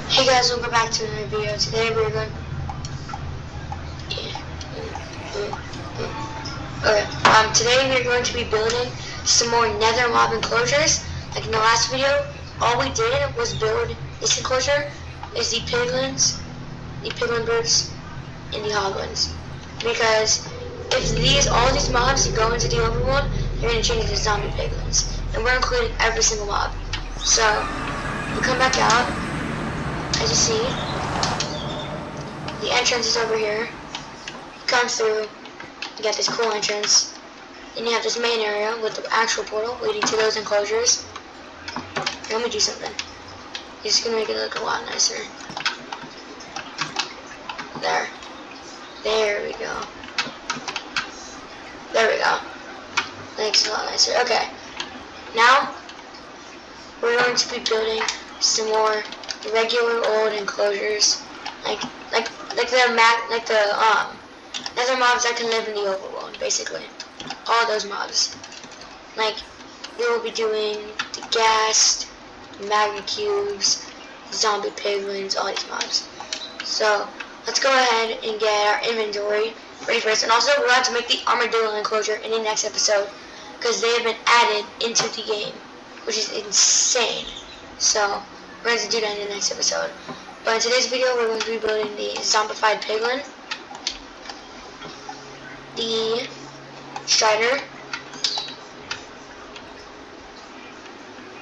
Hey guys, welcome back to another video. Today we're going. Today we're going to be building some more Nether mob enclosures. Like in the last video, all we did was build this enclosure. Is the piglins, the piglin birds, and the hoglins. Because if all these mobs go into the overworld, they're going to change into zombie piglins, and we're including every single mob. So we come back out. As you see, the entrance is over here. You come through, you got this cool entrance. Then you have this main area with the actual portal leading to those enclosures. Let me do something. It's gonna make it look a lot nicer. There. There we go. There we go. Makes it a lot nicer. Okay. Now we're going to be building some more regular old enclosures, like the nether mobs that can live in the overworld, basically. All those mobs. Like we will be doing the ghast, magma cubes, zombie piglins, all these mobs. So let's go ahead and get our inventory ready for this. And also we're going to make the armadillo enclosure in the next episode because they have been added into the game, which is insane. So we're going to do that in the next episode. But in today's video, we're going to be building the zombified piglin, the strider,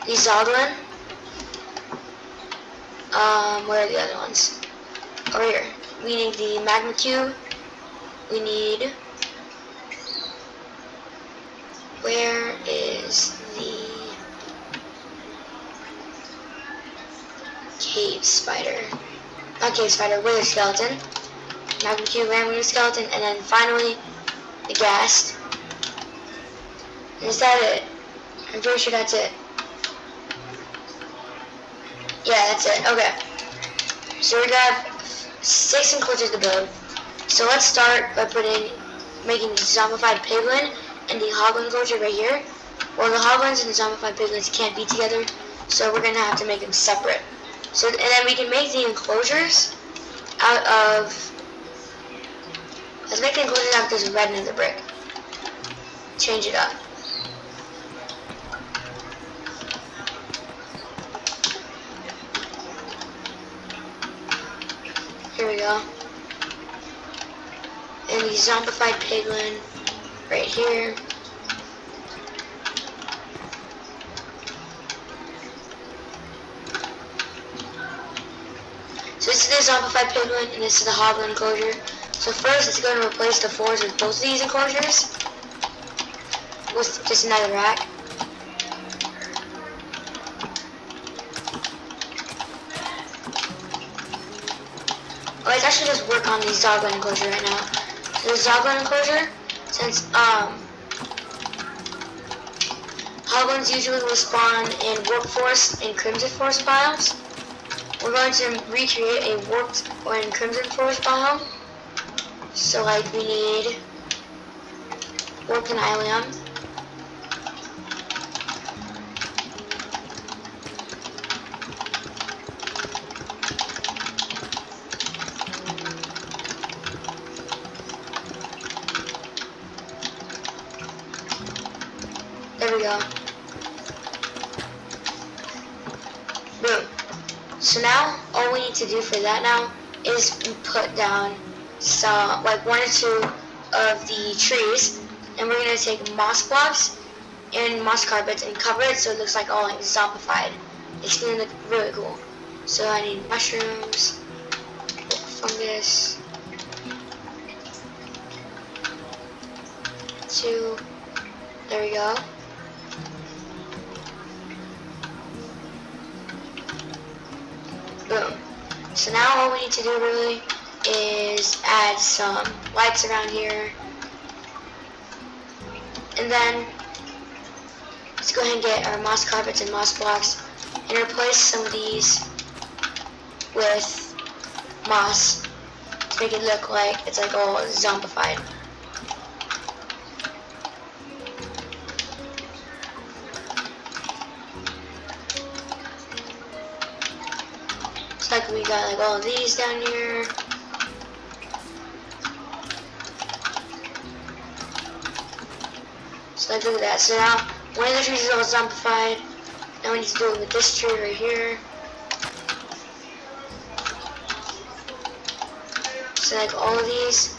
the zoglin. Where are the other ones? Over here. We need the magma cube. We need. Where is the cave spider? Not cave spider, wither skeleton. Magma cube and wither skeleton, and then finally the ghast. And is that it? I'm pretty sure that's it. Yeah, that's it. Okay. So we got 6 enclosures to build. So let's start by making the zombified piglin and the hoglin enclosure right here. Well, the hoglins and the zombified piglins can't be together, so we're gonna have to make them separate. So, and then we can make the enclosures out of. Let's make the enclosures out of this red nether brick. Change it up. Here we go. And the zombified piglin right here. So this is the zombified piglin and this is the hoglin enclosure. So first it's going to replace the floors with both of these enclosures with just another rack. Let's actually just work on the zoglin enclosure right now. So the zoglin enclosure, since hoglins usually will spawn in workforce and crimson forest biomes, we're going to recreate a warped or in crimson forest biome. So like we need warped aniline. There we go. Boom. So now, all we need to do for that now is put down some, like 1 or 2 of the trees, and we're going to take moss blocks and moss carpets and cover it so it looks like all like zombified. It's going to look really cool. So I need mushrooms, fungus, 2, there we go. Boom. So now all we need to do really is add some lights around here. And then let's go ahead and get our moss carpets and moss blocks and replace some of these with moss to make it look like it's like all zombified. So like we got like all of these down here. So like look at that. So now one of the trees is all zombified. Now we need to do it with this tree right here. So like all of these,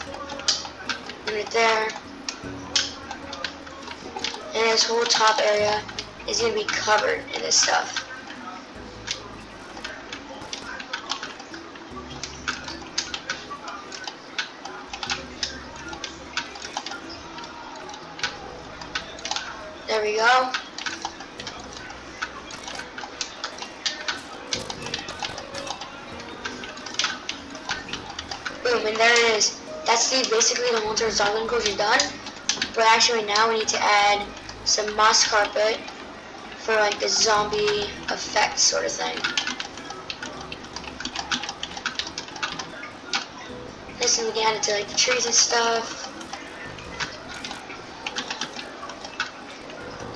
and right there, and this whole top area is gonna be covered in this stuff. There we go. Boom, and there it is. That's basically the Monster Zombie Enclosure done. But actually now we need to add some moss carpet for like the zombie effect sort of thing. This is we can add it to like the trees and stuff.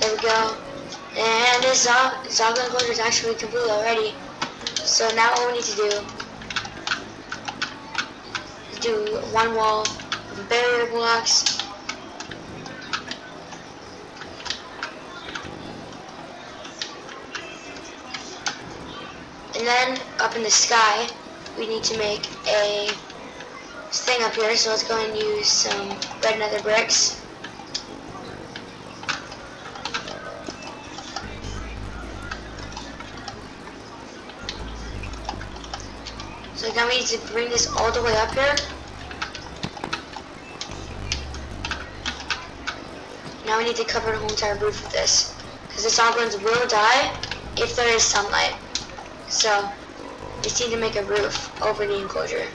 There we go. And this zombie enclosure is actually complete already. So now all we need to do is do one wall of barrier blocks. And then up in the sky, we need to make a thing up here. So let's go and use some red nether bricks. So now we need to bring this all the way up here. Now we need to cover the whole entire roof with this, because the goblins will die if there is sunlight. So we just need to make a roof over the enclosure.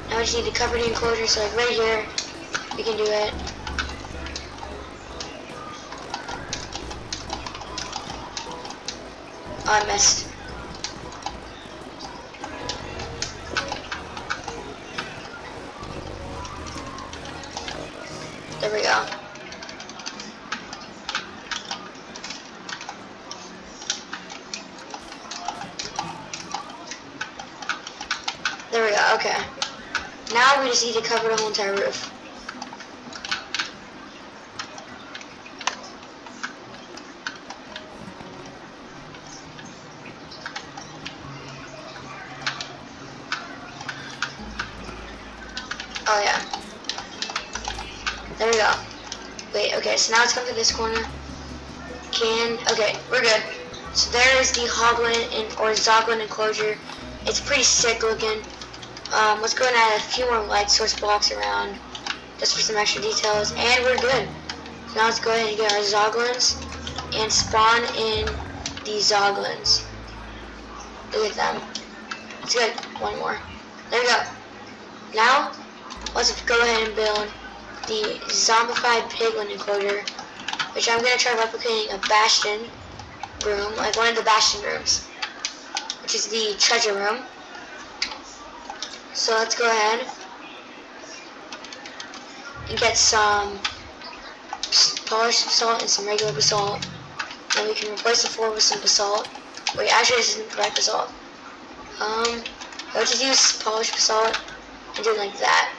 Now we just need to cover the enclosure, so like right here, we can do it. Oh, I missed. There we go. There we go, okay. Now we just need to cover the whole entire roof. Oh yeah. There we go. Wait, okay, so now let's come to this corner. Okay, we're good. So there is the Hoglin or Zoglin enclosure. It's pretty sick looking. Let's go and add a few more light source blocks around just for some extra details, and we're good. So now let's go ahead and get our Zoglins and spawn in the Zoglins. Look at them. It's good. One more. There we go. Now, let's go ahead and build the zombified piglin enclosure, which I'm going to try replicating a bastion room, like one of the bastion rooms, which is the treasure room. So let's go ahead and get some polished basalt and some regular basalt. And we can replace the floor with some basalt. Wait, actually this isn't the right basalt. Let's just use polished basalt and do it like that.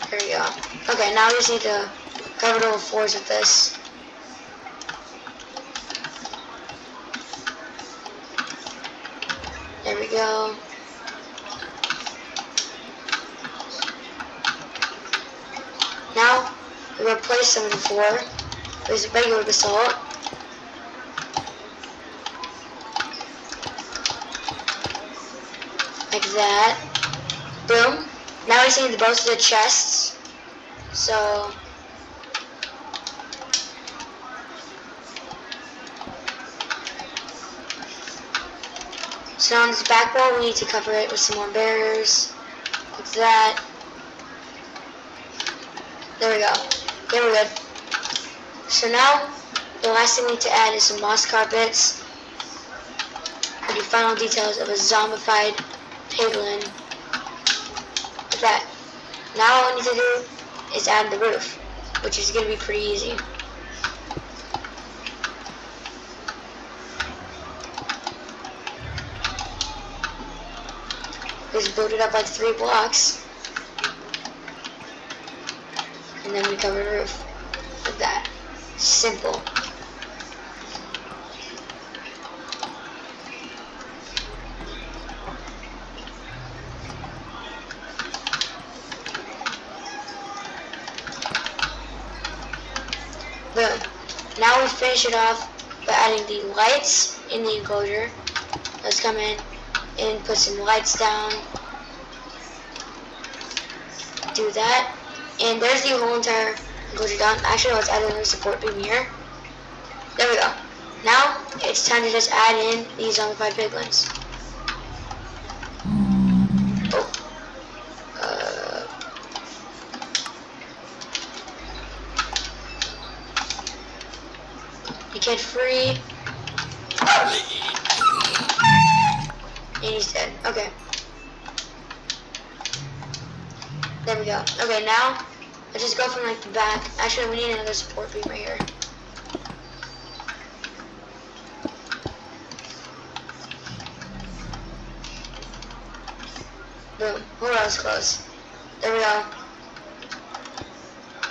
There we go. Okay, now we just need to cover the whole floors with this. There we go. Now we replace some of the floor with regular basalt. Like that. Boom. Now we just need both of the chests. So on this back wall, we need to cover it with some more barriers, like that. There we go. Okay, we're good. So now, The last thing we need to add is some moss carpets for the final details of a zombified piglin. Like that. Now all we need to do is add the roof, which is going to be pretty easy. Just build it up like 3 blocks, and then we cover the roof like that. Simple. Boom. Now we finish it off by adding the lights in the enclosure. Let's come in and put some lights down. Do that. And there's the whole entire enclosure done. Actually, let's add another support beam here. There we go. Now, it's time to just add in these zombified piglins. Oh. He killed free. And he's dead. Okay. There we go. Okay, now let's just go from like the back. Actually, we need another support beam right here. Boom. Oh, that was close. There we go.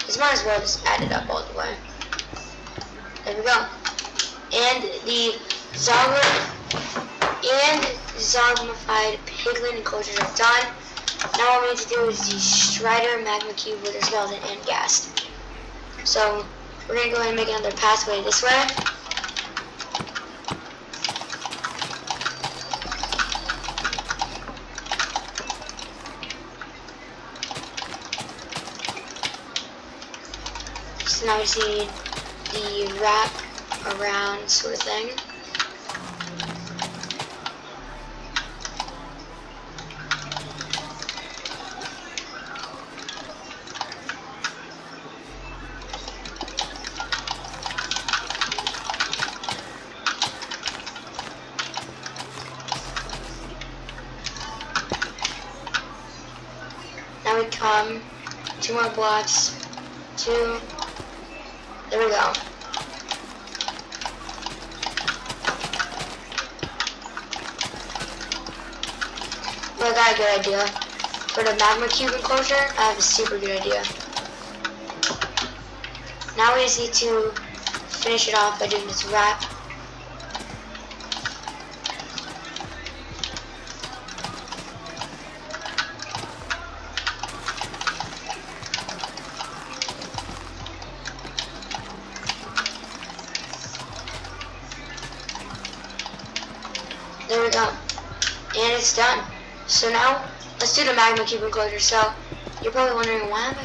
Just might as well just add it up all the way. There we go. And the zombified piglin enclosures are done. Now all we need to do is the Strider magma cube with a skeleton and ghast. So we're gonna go ahead and make another pathway this way. So now we just need the wrap around sort of thing. Now we come 2 more blocks, 2, there we go. Well, I got a good idea. For the magma cube enclosure, I have a super good idea. Now we just need to finish it off by doing this wrap. There we go. And it's done. So now, let's do the magma cube enclosure. So, you're probably wondering, why am I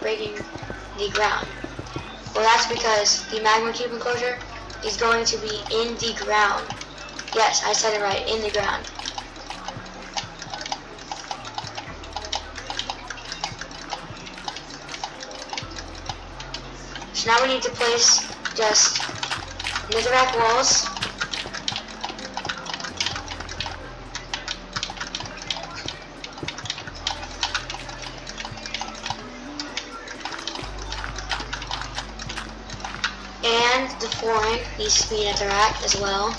breaking the ground? Well, that's because the magma cube enclosure is going to be in the ground. Yes, I said it right, in the ground. So now we need to place just netherrack walls. And the flooring needs to be netherrack as well.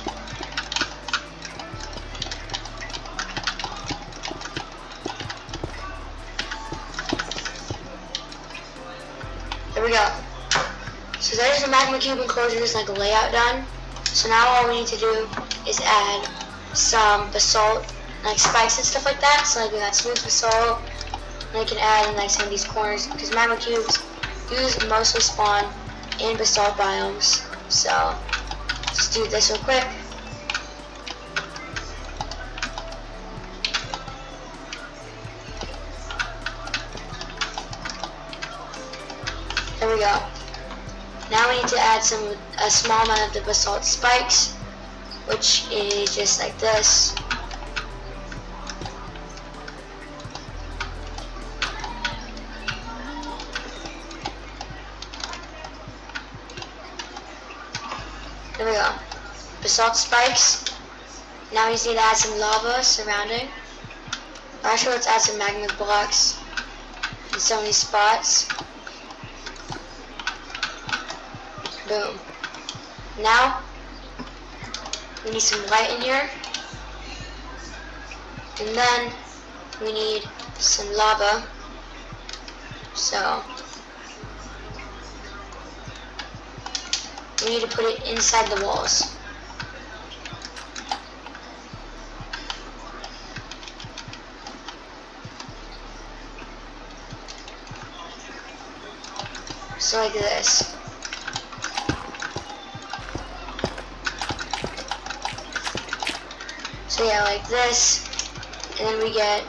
There we go. So there's the magma cube enclosures like layout done. So now all we need to do is add some basalt, like spikes and stuff like that. So like we got smooth basalt, and I can add in like some of these corners because magma cubes do mostly spawn in basalt biomes. So let's do this real quick. There we go. Now we need to add a small amount of the basalt spikes, which is just like this. There we go. Basalt spikes. Now we just need to add some lava surrounding. Actually, let's add some magma blocks in so many spots. Boom. Now, we need some light in here. And then, we need some lava. So, we need to put it inside the walls. So like this. So yeah, like this, and then we get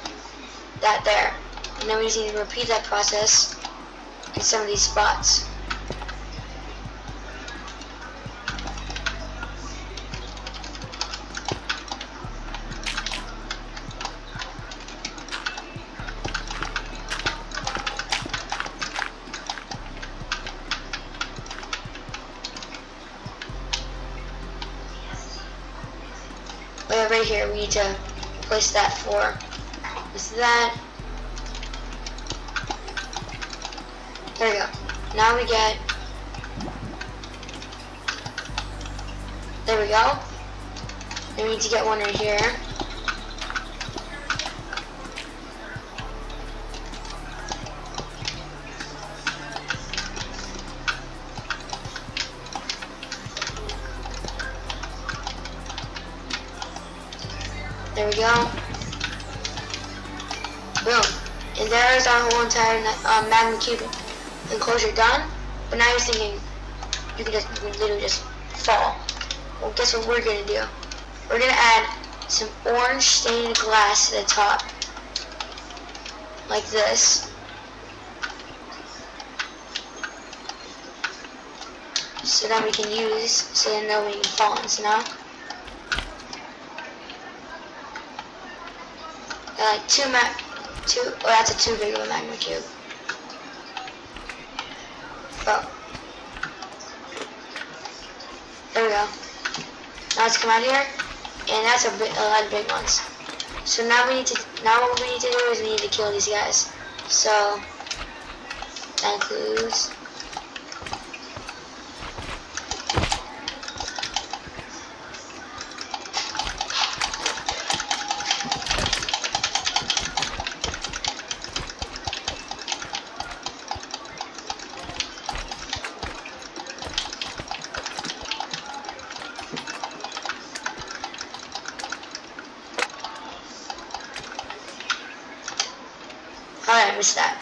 that there. And then we just need to repeat that process in some of these spots. Right here, we need to place that for that. There we go. Now we get, there we go. Then we need to get one right here. There we go. Boom. And there's our whole entire magma cube enclosure done. But now you're thinking you can literally just fall. Well, guess what we're gonna do? We're gonna add some orange stained glass to the top, like this. So that we can use, so that nobody can fall in. So now. Oh, that's a too big of a magma cube. Oh. There we go. Now let's come out here, and that's a lot of big ones. So now what we need to do is we need to kill these guys. So that includes I missed that.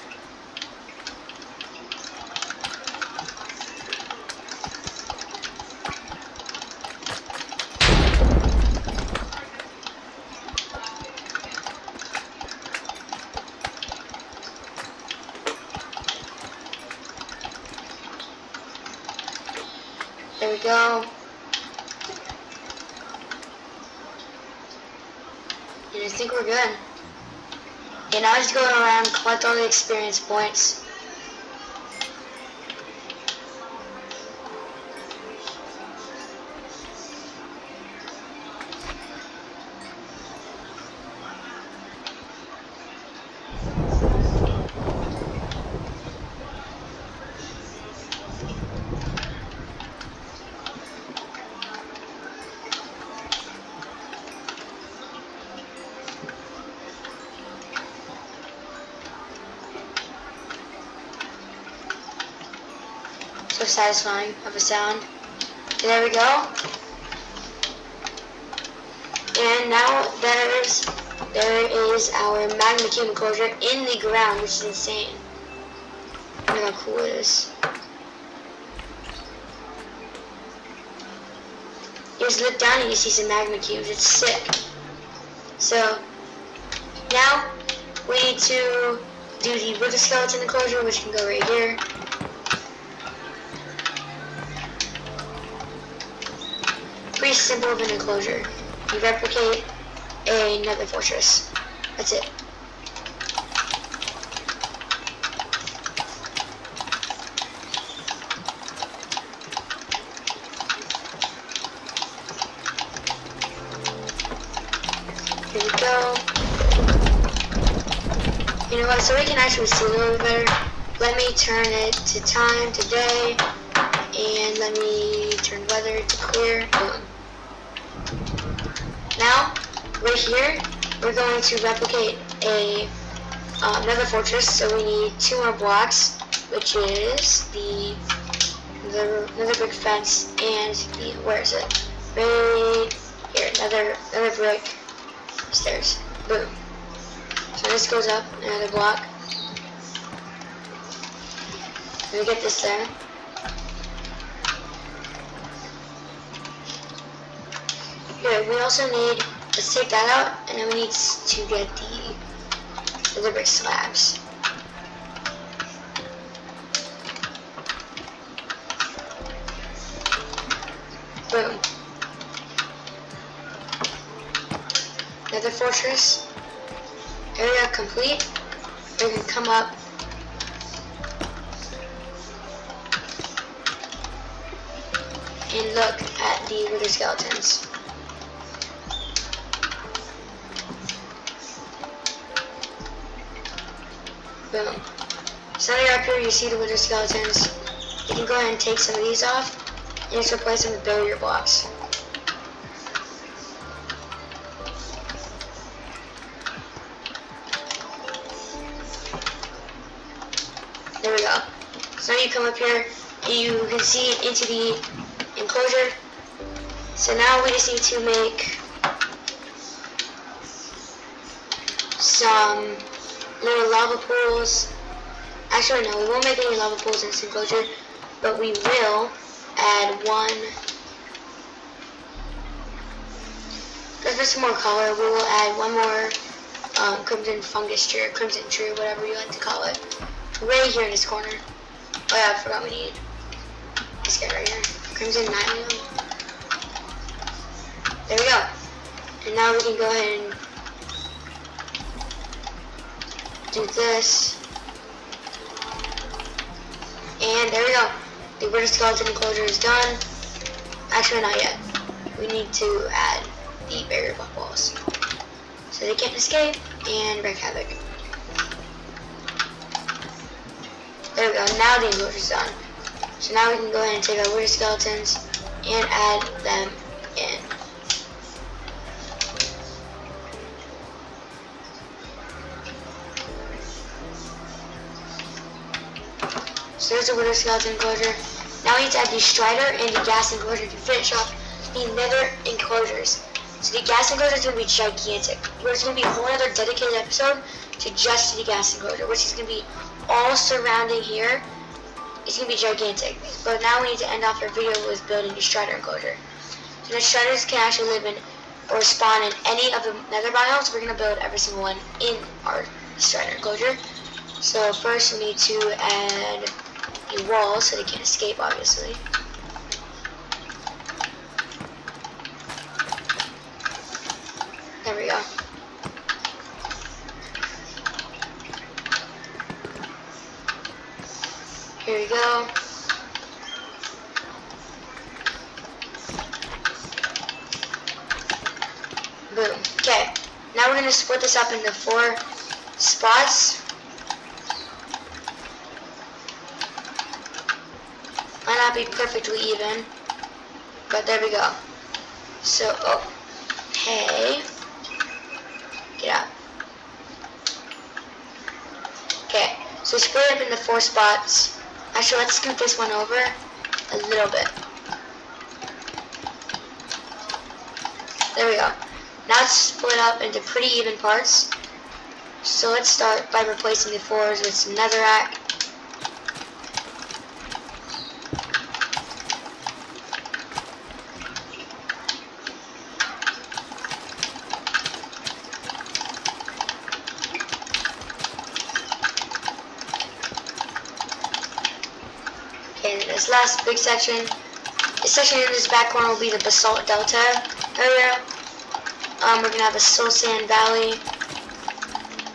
There we go. And I think we're good. And now just go around, collect all the experience points. So satisfying of a sound. And there we go. And now there is our magma cube enclosure in the ground, which is insane. Look how cool it is. You just look down and you see some magma cubes. It's sick. So now we need to do the wither skeleton enclosure, which can go right here. Pretty simple of an enclosure. You replicate a nether fortress. That's it. we go. You know what, so we can actually see a little bit better. Let me turn it to time today, and let me turn weather to clear. Boom. Now, right here, we're going to replicate a Nether fortress, so we need 2 more blocks, which is the Nether brick fence and the, where is it? Right here, Nether brick stairs. Boom. So this goes up another block. Let me get this there. Good. We also need, let's take that out, and then we need to get the brick slabs. Boom. Nether fortress area complete. We can come up and look at the wither skeletons. Boom. So right up here you see the wither skeletons. You can go ahead and take some of these off and just replace them with barrier blocks. There we go. So now you come up here and you can see into the enclosure. So now we just need to make some little lava pools. Actually, no, we won't make any lava pools in this enclosure, but we will add one. Just for some more color, we will add one more crimson fungus tree, or crimson tree, whatever you like to call it, right here in this corner. Oh yeah, I forgot we need this guy right here, crimson nylon. There we go. And now we can go ahead and do this. And there we go. The wither skeleton enclosure is done. Actually, not yet. We need to add the barrier block walls so they can't escape and wreak havoc. There we go. Now the enclosure is done. So now we can go ahead and take our wither skeletons and add them in. So there's the wither skeleton enclosure. Now we need to add the strider and the gas enclosure to finish off the nether enclosures. So the gas enclosure is going to be gigantic. There's going to be a whole other dedicated episode to just the gas enclosure, which is going to be all surrounding here. It's going to be gigantic. But now we need to end off our video with building the strider enclosure. So the striders can actually live in or spawn in any of the nether biomes. We're going to build every single one in our strider enclosure. So first we need to add a wall so they can't escape, obviously. There we go. Here we go. Boom. Okay. Now we're going to split this up into 4 spots. Might not be perfectly even, but there we go. So, oh, hey, get out. Okay, so split it up into 4 spots. Actually, let's scoot this one over a little bit. There we go. Now it's split up into pretty even parts. So let's start by replacing the 4s with some netherrack. Okay, this last big section, this section in this back corner will be the basalt delta area. We're gonna have a soul sand valley.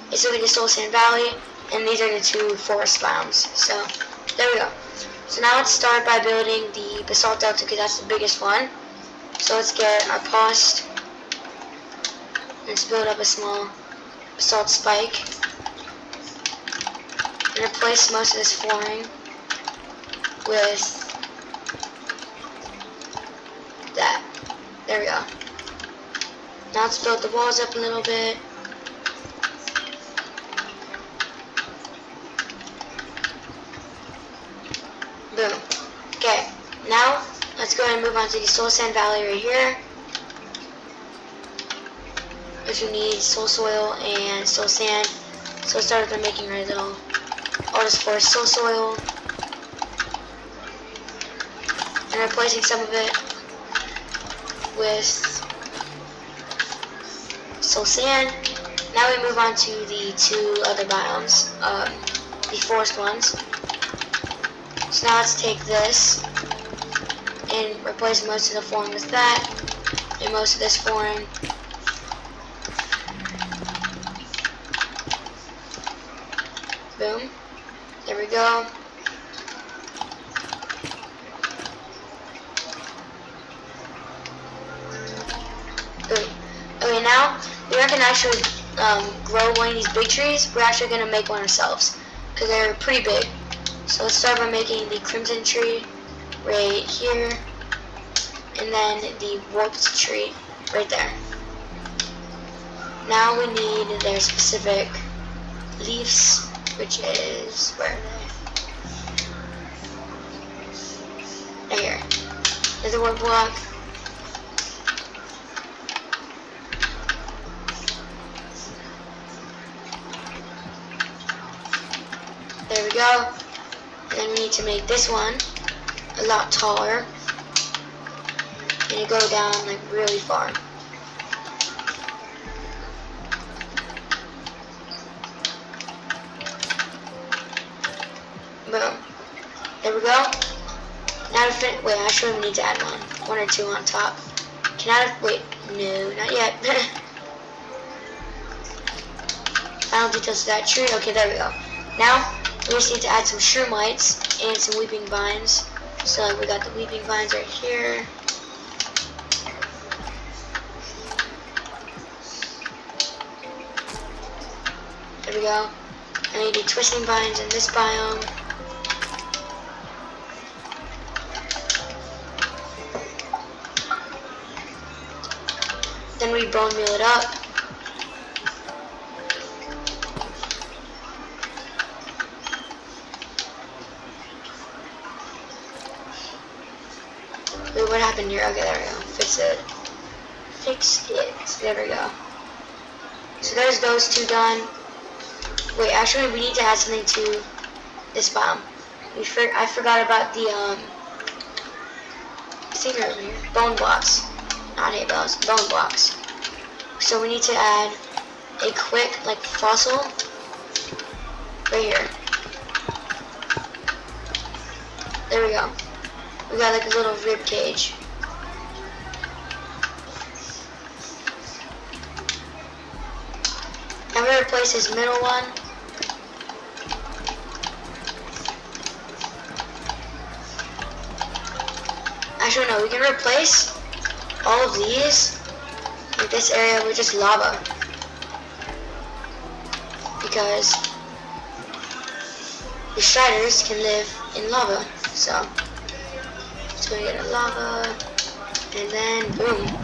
This will be the soul sand valley, and these are the 2 forest biomes. So there we go. So now let's start by building the basalt delta because that's the biggest one. So let's get our post. Let's build up a small basalt spike. And replace most of this flooring with that. There we go. Now let's build the walls up a little bit. Boom. Okay, now let's go ahead and move on to the soul sand valley right here. Which we need soul soil and soul sand. So let's start with making our little artist forest soul soil. And replacing some of it with soul sand. Now we move on to the two other biomes, the forest ones. So now let's take this and replace most of the flooring with that, and most of this flooring boom. There we go. Boom. Okay, now we can actually grow one of these big trees. We're actually going to make one ourselves because they're pretty big. So let's start by making the crimson tree right here, and then the warped tree right there. Now we need their specific leaves, which is, where are they? Right here. There's the wood block. There we go. And then we need to make this one a lot taller. And it go down like really far. Boom. There we go. Now to finish, wait, actually we need to add one or two on top. Can I add, wait, no, not yet. Final details to that tree. Okay, there we go. Now we just need to add some shroomites and some weeping vines. So we got the weeping vines right here. There we go. And we need twisting vines in this biome. Then we bone meal it up. Wait, what happened here? Okay, there we go. Fix it. Fix it. There we go. So there's those two done. Wait, actually we need to add something to this biome. I forgot about the thing over here. Bone blocks. Not hay bales, bone blocks. So we need to add a quick, like, fossil right here. There we go. We got like a little rib cage. Now we're gonna replace this middle one. Actually, no, we can replace all of these, like this area, with just lava. Because the striders can live in lava. So, it's gonna get a lava, and then boom.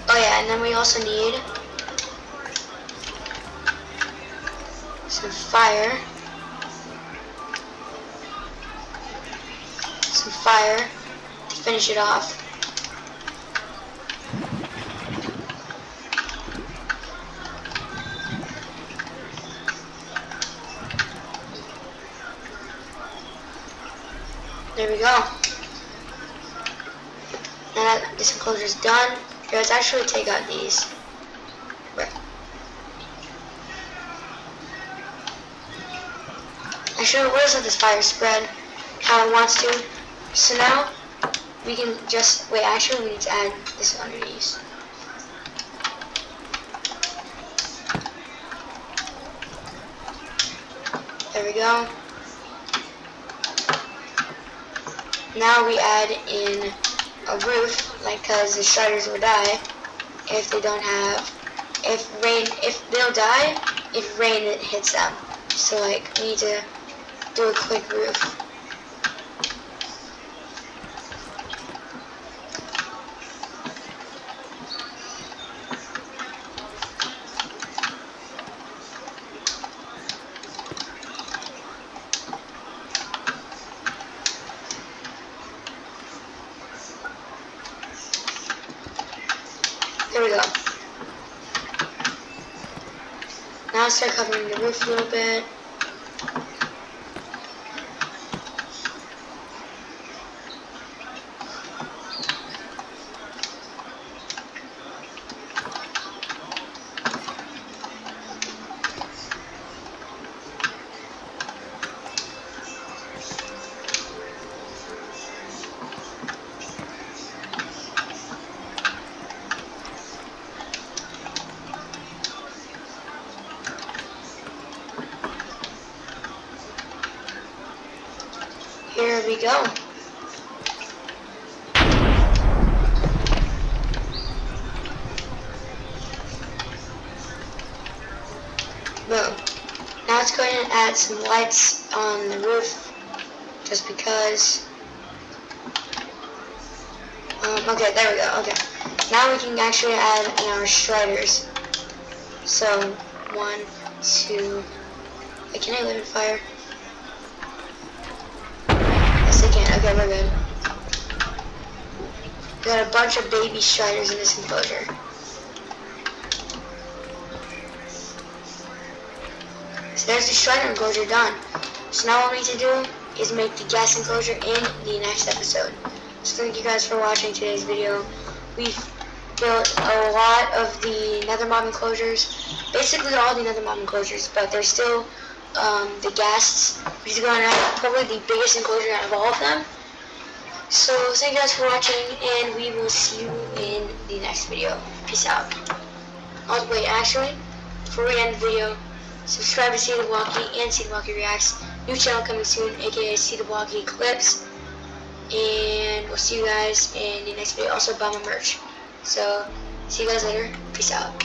Oh yeah, and then we also need some fire. Some fire to finish it off. There we go. Now that this enclosure is done, here, let's actually take out these. Right. Actually, we'll just let this fire spread how it wants to. So now we can just wait. Actually, we need to add this underneath. There we go. Now we add in a roof, like, cause the striders will die if they don't have, if they'll die if rain hits them. So like, we need to do a quick roof. There we go. Now start covering the roof a little bit. Here we go. Boom. Now let's go ahead and add some lights on the roof, just because. Okay, there we go. Okay. Now we can actually add in our striders. So, 1, 2. Wait, can I live in fire? Yes, I can. Okay, we're good. We got a bunch of baby striders in this enclosure. So there's the strider enclosure done. So now what we need to do is make the gas enclosure in the next episode. So thank you guys for watching today's video. We've built a lot of the nether mob enclosures, basically all the nether mob enclosures, but there's still the ghasts, which is going to have probably the biggest enclosure out of all of them. So thank you guys for watching, and we will see you in the next video. Peace out. Oh wait, actually, before we end the video, subscribe to See the Walkie and See the Walkie Reacts. New channel coming soon, aka See the Walkie Clips. And we'll see you guys in the next video. Also buy my merch. So, see you guys later. Peace out.